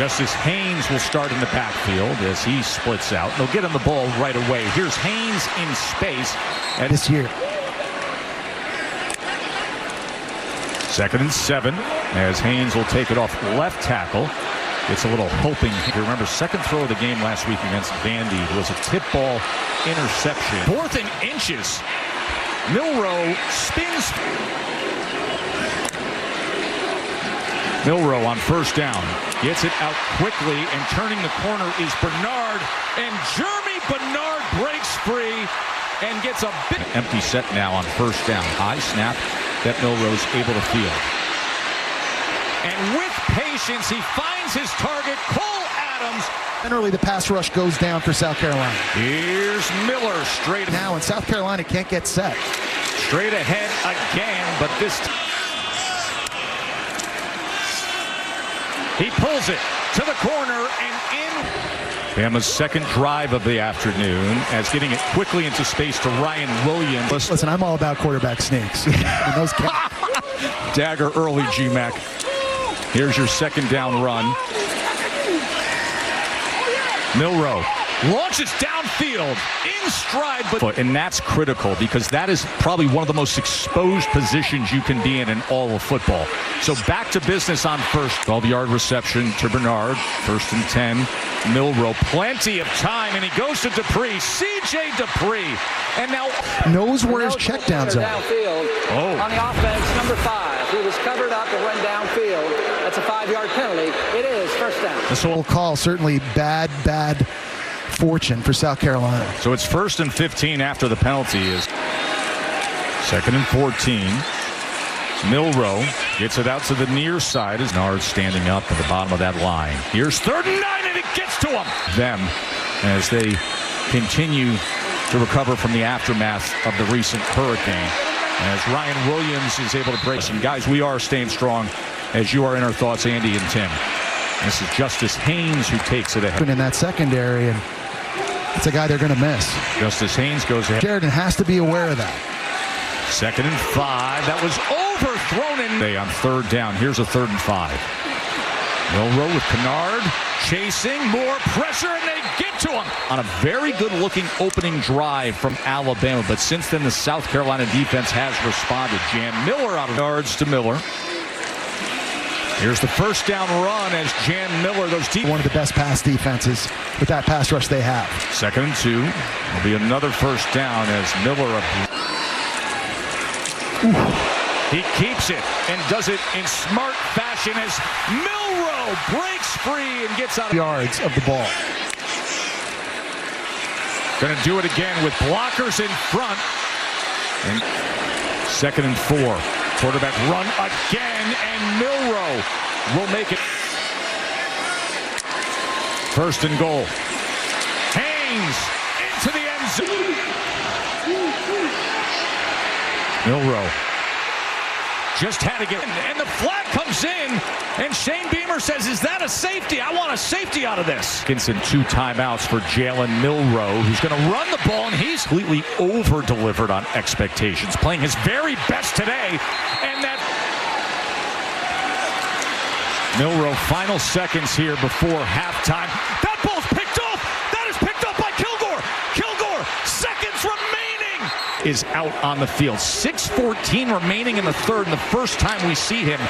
Justice Haynes will start in the backfield as he splits out. They'll get him the ball right away. Here's Haynes in space. And this year. 2nd and 7 as Haynes will take it off left tackle. It's a little hoping. If you remember, second throw of the game last week against Vandy was a tip ball interception. 4th and inches. Milroe spins. Milroe on 1st down. Gets it out quickly, and turning the corner is Bernard. And Jeremy Bernard breaks free and gets a bit. Empty set now on 1st down. High snap that Milroe's able to field. And with patience, he finds his target, Cole Adams. Generally, the pass rush goes down for South Carolina. Here's Miller straight now, and South Carolina can't get set. Straight ahead again, but this time he pulls it to the corner and in. Bama's second drive of the afternoon as getting it quickly into space to Ryan Williams. Listen, I'm all about quarterback sneaks. Those Dagger early, G-Mac. Here's your 2nd down run. Milroe launches downfield in stride, and that's critical because that is probably one of the most exposed positions you can be in all of football. So back to business on 1st. 12-yard reception to Bernard. 1st and 10. Milroe, plenty of time, and he goes to Dupree. C.J. Dupree, and now knows where his checkdowns are. Downfield on the offense, number 5. He was covered up and went downfield. That's a 5-yard penalty. It is 1st down. This whole call certainly bad fortune for South Carolina. So it's 1st and 15 after the penalty is 2nd and 14. Milroe gets it out to the near side as Nard standing up at the bottom of that line. Here's 3rd and 9, and it gets to him. Them as they continue to recover from the aftermath of the recent hurricane. As Ryan Williams is able to break some guys, we are staying strong as you are in our thoughts, Andy and Tim. This is Justice Haynes who takes it ahead. In that secondary, and it's a guy they're going to miss. Justice Haynes goes ahead. Sheridan has to be aware of that. 2nd and 5. That was overthrown in. On 3rd down. Here's a 3rd and 5. Milroe with Kennard chasing. More pressure, and they get to him. On a very good-looking opening drive from Alabama. But since then, the South Carolina defense has responded. Jan Miller out of yards to Miller. Here's the 1st down run as Jan Miller, one of the best pass defenses with that pass rush they have. 2nd and 2. Will be another 1st down as Miller. He keeps it and does it in smart fashion as Milroe breaks free and gets out of yards of the ball. Going to do it again with blockers in front. And 2nd and 4. Quarterback run again, and Milroe will make it. 1st and goal. Haynes into the end zone. Milroe just had to get in, and the flag comes in, and Shane Beamer says, is that a safety? I want a safety out of this. Dickinson 2 timeouts for Jalen Milroe, who's going to run the ball, and he's completely over-delivered on expectations, playing his very best today, and that Milroe, final seconds here before halftime. That ball's picked off. That is picked up by Kilgore. Kilgore, seconds remaining, is out on the field. 6:14 remaining in the 3rd, and the first time we see him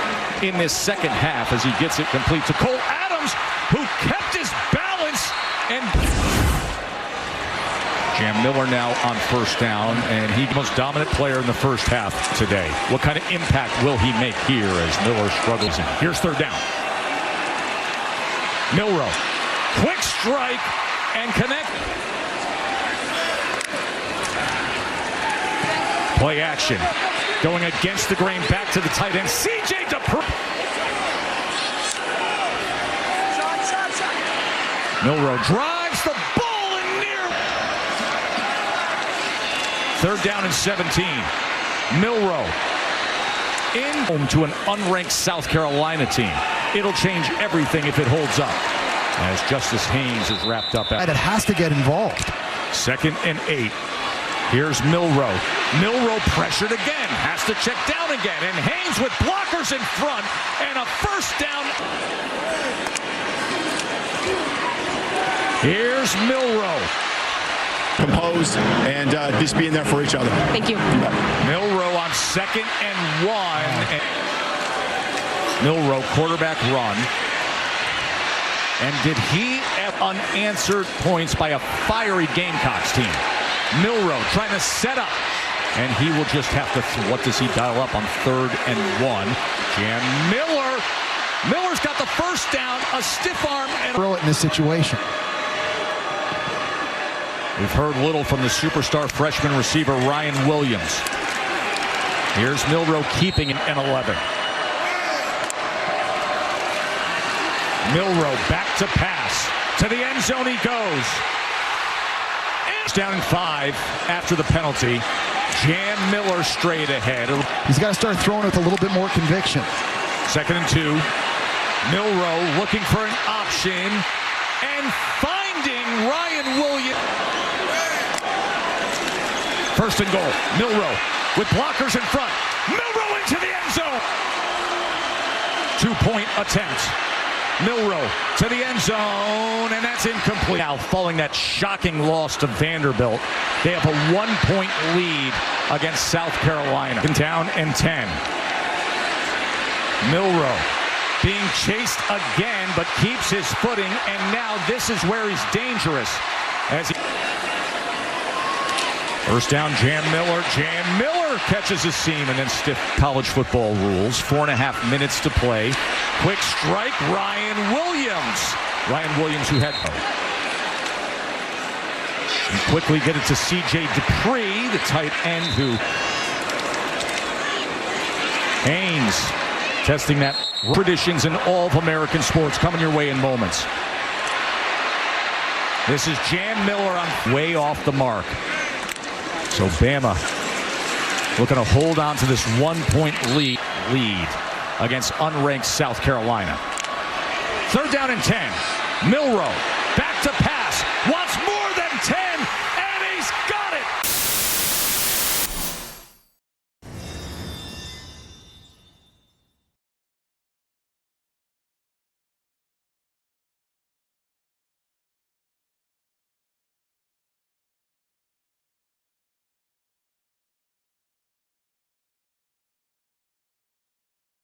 in this 2nd half as he gets it complete to Cole Adams, who kept his balance. And Jam Miller now on 1st down, and he's the most dominant player in the 1st half today. What kind of impact will he make here as Miller struggles in? Here's 3rd down. Milroe, quick strike and connect. Play action. Going against the grain, back to the tight end. C.J. Dupree. Milroe drives the ball in near. 3rd down and 17. Milroe in home to an unranked South Carolina team. It'll change everything if it holds up. As Justice Haynes is wrapped up. It has to get involved. 2nd and 8. Here's Milroe. Milroe pressured again. Has to check down again. And Haynes with blockers in front. And a 1st down. Here's Milroe. Composed and just being there for each other. Thank you. Milroe on 2nd and 1. Milroe quarterback run. And did he have unanswered points by a fiery Gamecocks team? Milroe trying to set up. And he will just have to, what does he dial up on 3rd and 1? Jan Miller. Miller's got the first down, a stiff arm. And Throw it in this situation. we've heard little from the superstar freshman receiver Ryan Williams. Here's Milroe keeping an 11. Milroe back to pass. To the end zone he goes. And down in 5 after the penalty. Jan Miller straight ahead. He's got to start throwing with a little bit more conviction. 2nd and 2. Milroe looking for an option and finding Ryan Williams. 1st and goal. Milroe with blockers in front. Milroe into the end zone. 2-point attempt. Milroe to the end zone, and that's incomplete. Now, following that shocking loss to Vanderbilt, they have a 1-point lead against South Carolina. Down and 10. Milroe being chased again, but keeps his footing, and now this is where he's dangerous. As he... First down, Jan Miller. Jan Miller catches his seam, and then stiff college football rules. 4.5 minutes to play. Quick strike, Ryan Williams. Ryan Williams, who had... And quickly get it to C.J. Dupree, the tight end, who... Haynes testing that. Traditions in all of American sports coming your way in moments. This is Jan Miller on way off the mark. So Bama looking to hold on to this 1-point lead against unranked South Carolina. 3rd down and 10. Milroe